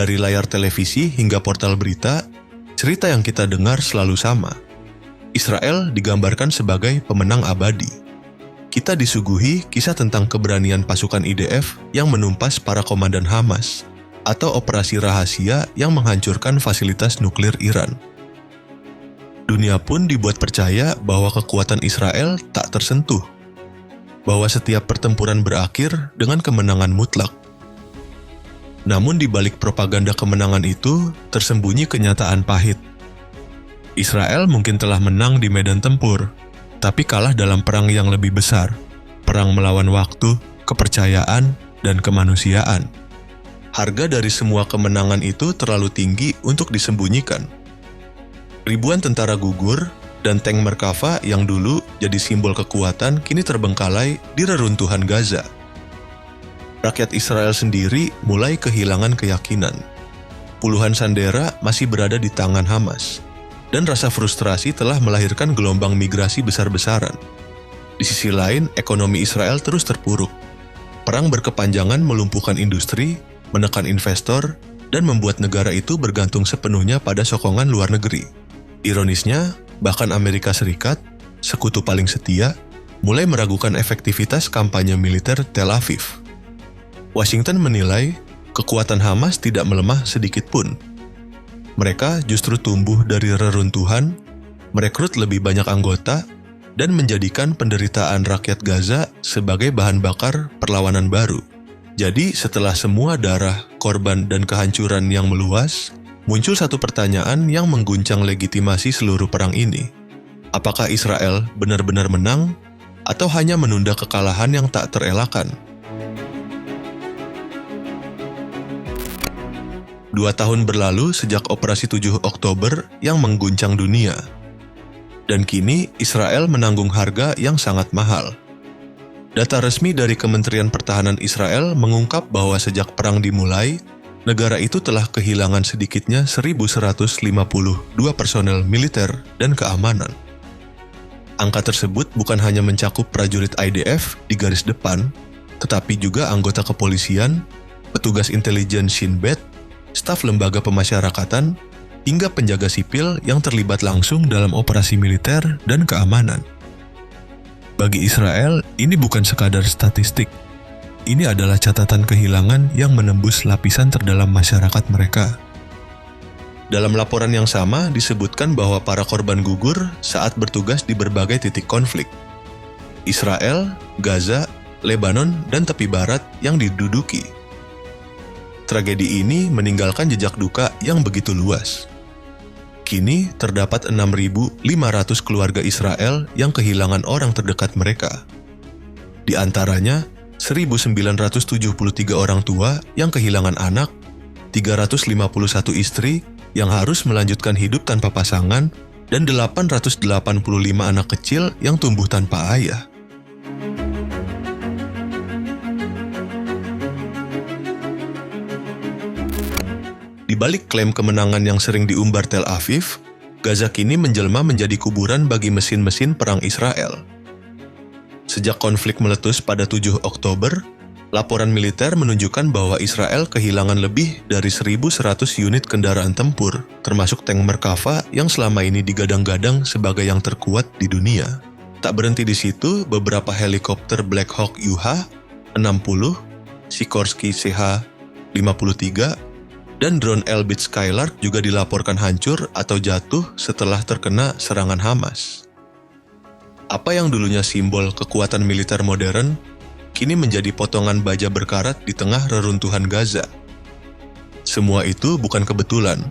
Dari layar televisi hingga portal berita, cerita yang kita dengar selalu sama. Israel digambarkan sebagai pemenang abadi. Kita disuguhi kisah tentang keberanian pasukan IDF yang menumpas para komandan Hamas, atau operasi rahasia yang menghancurkan fasilitas nuklir Iran. Dunia pun dibuat percaya bahwa kekuatan Israel tak tersentuh, bahwa setiap pertempuran berakhir dengan kemenangan mutlak. Namun di balik propaganda kemenangan itu tersembunyi kenyataan pahit. Israel mungkin telah menang di medan tempur, tapi kalah dalam perang yang lebih besar, perang melawan waktu, kepercayaan, dan kemanusiaan. Harga dari semua kemenangan itu terlalu tinggi untuk disembunyikan. Ribuan tentara gugur, dan tank Merkava yang dulu jadi simbol kekuatan kini terbengkalai di reruntuhan Gaza. Rakyat Israel sendiri mulai kehilangan keyakinan. Puluhan sandera masih berada di tangan Hamas, dan rasa frustrasi telah melahirkan gelombang migrasi besar-besaran. Di sisi lain, ekonomi Israel terus terpuruk. Perang berkepanjangan melumpuhkan industri, menekan investor, dan membuat negara itu bergantung sepenuhnya pada sokongan luar negeri. Ironisnya, bahkan Amerika Serikat, sekutu paling setia, mulai meragukan efektivitas kampanye militer Tel Aviv. Washington menilai kekuatan Hamas tidak melemah sedikit pun. Mereka justru tumbuh dari reruntuhan, merekrut lebih banyak anggota, dan menjadikan penderitaan rakyat Gaza sebagai bahan bakar perlawanan baru. Jadi setelah semua darah, korban, dan kehancuran yang meluas, muncul satu pertanyaan yang mengguncang legitimasi seluruh perang ini. Apakah Israel benar-benar menang, atau hanya menunda kekalahan yang tak terelakkan? 2 tahun berlalu sejak operasi 7 Oktober yang mengguncang dunia. Dan kini Israel menanggung harga yang sangat mahal. Data resmi dari Kementerian Pertahanan Israel mengungkap bahwa sejak perang dimulai, negara itu telah kehilangan sedikitnya 1.152 personel militer dan keamanan. Angka tersebut bukan hanya mencakup prajurit IDF di garis depan, tetapi juga anggota kepolisian, petugas intelijen Shin Bet, staf lembaga pemasyarakatan, hingga penjaga sipil yang terlibat langsung dalam operasi militer dan keamanan. Bagi Israel, ini bukan sekadar statistik. Ini adalah catatan kehilangan yang menembus lapisan terdalam masyarakat mereka. Dalam laporan yang sama disebutkan bahwa para korban gugur saat bertugas di berbagai titik konflik. Israel, Gaza, Lebanon, dan tepi barat yang diduduki. Tragedi ini meninggalkan jejak duka yang begitu luas. Kini terdapat 6.500 keluarga Israel yang kehilangan orang terdekat mereka. Di antaranya, 1.973 orang tua yang kehilangan anak, 351 istri yang harus melanjutkan hidup tanpa pasangan, dan 885 anak kecil yang tumbuh tanpa ayah. Di balik klaim kemenangan yang sering diumbar Tel Aviv, Gaza kini menjelma menjadi kuburan bagi mesin-mesin perang Israel. Sejak konflik meletus pada 7 Oktober, laporan militer menunjukkan bahwa Israel kehilangan lebih dari 1.100 unit kendaraan tempur, termasuk tank Merkava yang selama ini digadang-gadang sebagai yang terkuat di dunia. Tak berhenti di situ, beberapa helikopter Black Hawk UH-60, Sikorsky CH-53, dan drone Elbit Skylark juga dilaporkan hancur atau jatuh setelah terkena serangan Hamas. Apa yang dulunya simbol kekuatan militer modern, kini menjadi potongan baja berkarat di tengah reruntuhan Gaza. Semua itu bukan kebetulan.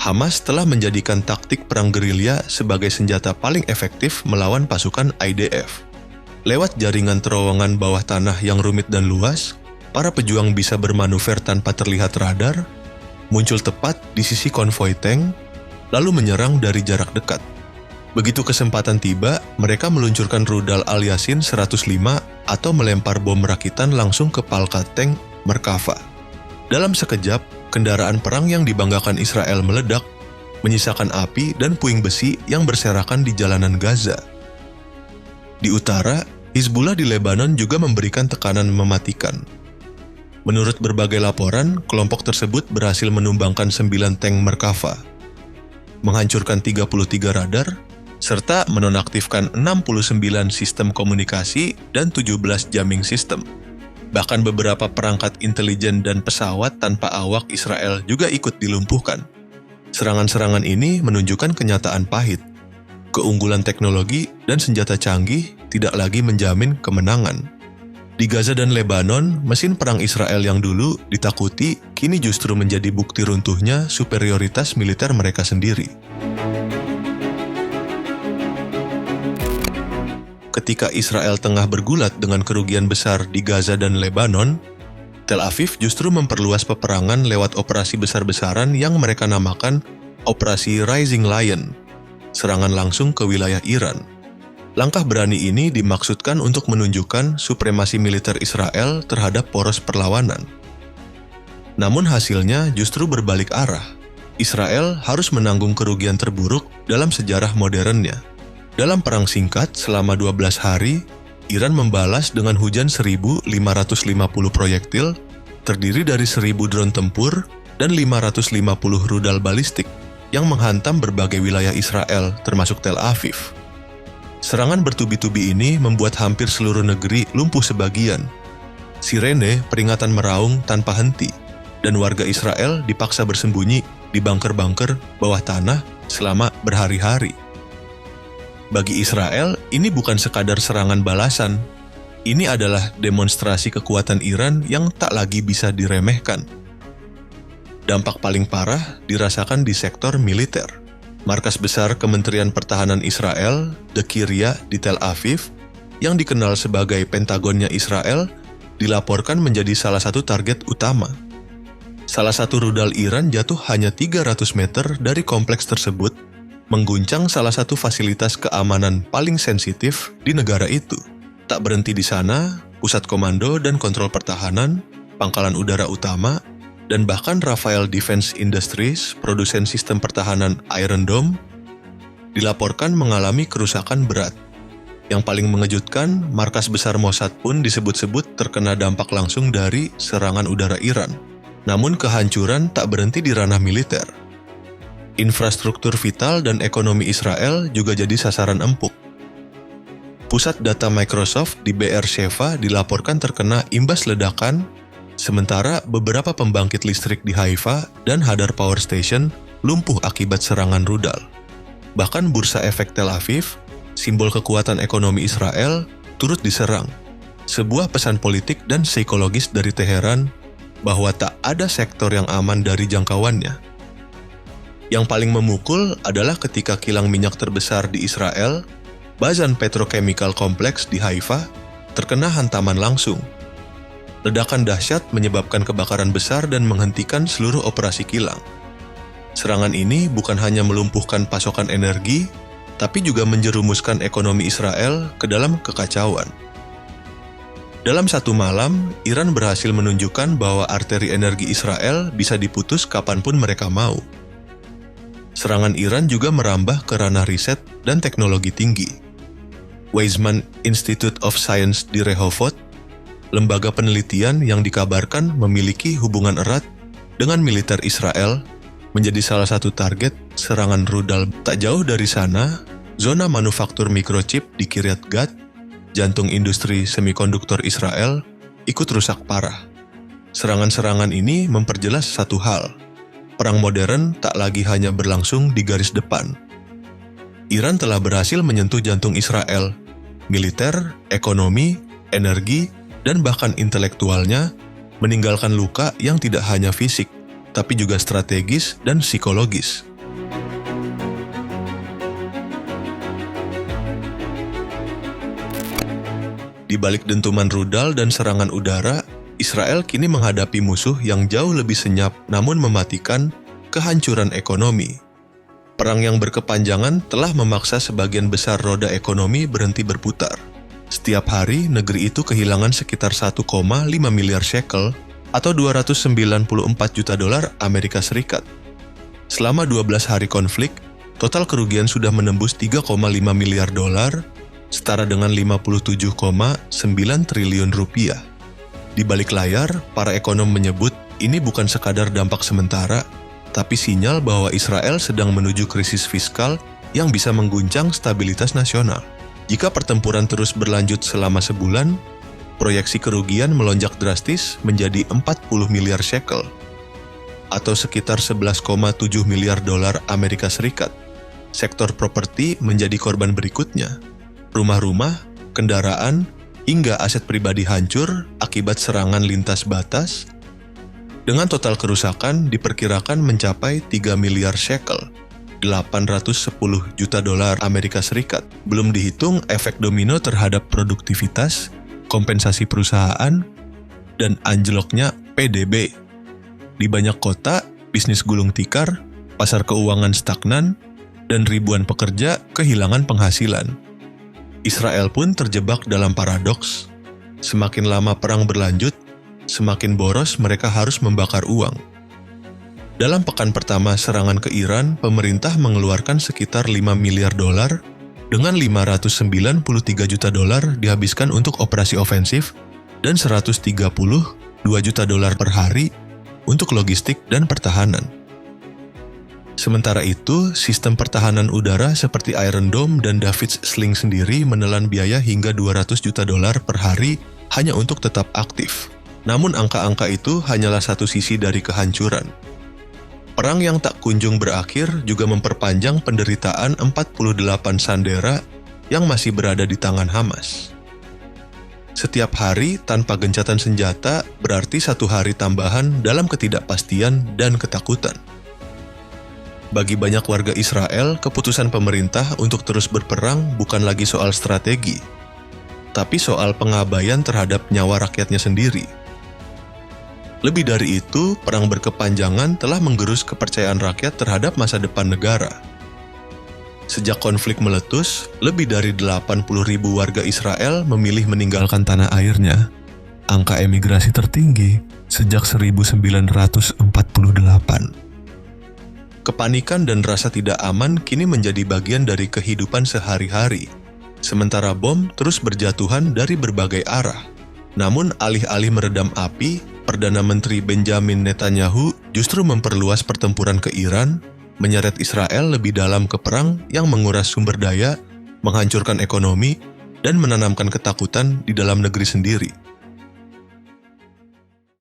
Hamas telah menjadikan taktik perang gerilya sebagai senjata paling efektif melawan pasukan IDF. Lewat jaringan terowongan bawah tanah yang rumit dan luas, para pejuang bisa bermanuver tanpa terlihat radar, muncul tepat di sisi konvoi tank, lalu menyerang dari jarak dekat. Begitu kesempatan tiba, mereka meluncurkan rudal Al-Yasin 105 atau melempar bom rakitan langsung ke palka tank Merkava. Dalam sekejap, kendaraan perang yang dibanggakan Israel meledak, menyisakan api dan puing besi yang berserakan di jalanan Gaza. Di utara, Hizbullah di Lebanon juga memberikan tekanan mematikan. Menurut berbagai laporan, kelompok tersebut berhasil menumbangkan 9 tank Merkava, menghancurkan 33 radar, serta menonaktifkan 69 sistem komunikasi dan 17 jamming system. Bahkan beberapa perangkat intelijen dan pesawat tanpa awak Israel juga ikut dilumpuhkan. Serangan-serangan ini menunjukkan kenyataan pahit. Keunggulan teknologi dan senjata canggih tidak lagi menjamin kemenangan. Di Gaza dan Lebanon, mesin perang Israel yang dulu ditakuti kini justru menjadi bukti runtuhnya superioritas militer mereka sendiri. Ketika Israel tengah bergulat dengan kerugian besar di Gaza dan Lebanon, Tel Aviv justru memperluas peperangan lewat operasi besar-besaran yang mereka namakan Operasi Rising Lion, serangan langsung ke wilayah Iran. Langkah berani ini dimaksudkan untuk menunjukkan supremasi militer Israel terhadap poros perlawanan. Namun hasilnya justru berbalik arah. Israel harus menanggung kerugian terburuk dalam sejarah modernnya. Dalam perang singkat selama 12 hari, Iran membalas dengan hujan 1.550 proyektil, terdiri dari 1.000 drone tempur dan 550 rudal balistik yang menghantam berbagai wilayah Israel, termasuk Tel Aviv. Serangan bertubi-tubi ini membuat hampir seluruh negeri lumpuh sebagian. Sirene peringatan meraung tanpa henti, dan warga Israel dipaksa bersembunyi di bunker-bunker bawah tanah selama berhari-hari. Bagi Israel, ini bukan sekadar serangan balasan. Ini adalah demonstrasi kekuatan Iran yang tak lagi bisa diremehkan. Dampak paling parah dirasakan di sektor militer. Markas besar Kementerian Pertahanan Israel, The Kiryat di Tel Aviv, yang dikenal sebagai Pentagonnya Israel, dilaporkan menjadi salah satu target utama. Salah satu rudal Iran jatuh hanya 300 meter dari kompleks tersebut, mengguncang salah satu fasilitas keamanan paling sensitif di negara itu. Tak berhenti di sana, pusat komando dan kontrol pertahanan, pangkalan udara utama, dan bahkan Rafael Defense Industries, produsen sistem pertahanan Iron Dome, dilaporkan mengalami kerusakan berat. Yang paling mengejutkan, markas besar Mossad pun disebut-sebut terkena dampak langsung dari serangan udara Iran. Namun kehancuran tak berhenti di ranah militer. Infrastruktur vital dan ekonomi Israel juga jadi sasaran empuk. Pusat data Microsoft di Be'er-Sheva dilaporkan terkena imbas ledakan, sementara beberapa pembangkit listrik di Haifa dan Hadar Power Station lumpuh akibat serangan rudal. Bahkan Bursa Efek Tel Aviv, simbol kekuatan ekonomi Israel, turut diserang. Sebuah pesan politik dan psikologis dari Teheran bahwa tak ada sektor yang aman dari jangkauannya. Yang paling memukul adalah ketika kilang minyak terbesar di Israel, Bazan Petrochemical Complex di Haifa, terkena hantaman langsung. Ledakan dahsyat menyebabkan kebakaran besar dan menghentikan seluruh operasi kilang. Serangan ini bukan hanya melumpuhkan pasokan energi, tapi juga menjerumuskan ekonomi Israel ke dalam kekacauan. Dalam satu malam, Iran berhasil menunjukkan bahwa arteri energi Israel bisa diputus kapanpun mereka mau. Serangan Iran juga merambah ke ranah riset dan teknologi tinggi. Weizmann Institute of Science di Rehovot, lembaga penelitian yang dikabarkan memiliki hubungan erat dengan militer Israel, menjadi salah satu target serangan rudal. Tak jauh dari sana, zona manufaktur mikrochip di Kiryat Gat, jantung industri semikonduktor Israel, ikut rusak parah. Serangan-serangan ini memperjelas satu hal. Perang modern tak lagi hanya berlangsung di garis depan. Iran telah berhasil menyentuh jantung Israel, militer, ekonomi, energi, dan bahkan intelektualnya, meninggalkan luka yang tidak hanya fisik, tapi juga strategis dan psikologis. Di balik dentuman rudal dan serangan udara, Israel kini menghadapi musuh yang jauh lebih senyap namun mematikan, kehancuran ekonomi. Perang yang berkepanjangan telah memaksa sebagian besar roda ekonomi berhenti berputar. Setiap hari, negeri itu kehilangan sekitar 1,5 miliar shekel atau 294 juta dolar Amerika Serikat. Selama 12 hari konflik, total kerugian sudah menembus 3,5 miliar dolar, setara dengan 57,9 triliun rupiah. Di balik layar, para ekonom menyebut ini bukan sekadar dampak sementara, tapi sinyal bahwa Israel sedang menuju krisis fiskal yang bisa mengguncang stabilitas nasional. Jika pertempuran terus berlanjut selama sebulan, proyeksi kerugian melonjak drastis menjadi 40 miliar shekel, atau sekitar 11,7 miliar dolar Amerika Serikat. Sektor properti menjadi korban berikutnya. Rumah-rumah, kendaraan, hingga aset pribadi hancur akibat serangan lintas batas, dengan total kerusakan diperkirakan mencapai 3 miliar shekel, 810 juta dolar Amerika Serikat. Belum dihitung efek domino terhadap produktivitas, kompensasi perusahaan, dan anjloknya PDB. Di banyak kota, bisnis gulung tikar, pasar keuangan stagnan, dan ribuan pekerja kehilangan penghasilan. Israel pun terjebak dalam paradoks. Semakin lama perang berlanjut, semakin boros mereka harus membakar uang. Dalam pekan pertama serangan ke Iran, pemerintah mengeluarkan sekitar 5 miliar dolar, dengan 593 juta dolar dihabiskan untuk operasi ofensif dan 132 juta dolar per hari untuk logistik dan pertahanan. Sementara itu, sistem pertahanan udara seperti Iron Dome dan David's Sling sendiri menelan biaya hingga 200 juta dolar per hari hanya untuk tetap aktif. Namun angka-angka itu hanyalah satu sisi dari kehancuran. Perang yang tak kunjung berakhir juga memperpanjang penderitaan 48 sandera yang masih berada di tangan Hamas. Setiap hari tanpa gencatan senjata berarti satu hari tambahan dalam ketidakpastian dan ketakutan. Bagi banyak warga Israel, keputusan pemerintah untuk terus berperang bukan lagi soal strategi, tapi soal pengabaian terhadap nyawa rakyatnya sendiri. Lebih dari itu, perang berkepanjangan telah menggerus kepercayaan rakyat terhadap masa depan negara. Sejak konflik meletus, lebih dari 80.000 warga Israel memilih meninggalkan tanah airnya. Angka emigrasi tertinggi sejak 1948. Kepanikan dan rasa tidak aman kini menjadi bagian dari kehidupan sehari-hari, sementara bom terus berjatuhan dari berbagai arah. Namun alih-alih meredam api, Perdana Menteri Benjamin Netanyahu justru memperluas pertempuran ke Iran, menyeret Israel lebih dalam ke perang yang menguras sumber daya, menghancurkan ekonomi, dan menanamkan ketakutan di dalam negeri sendiri.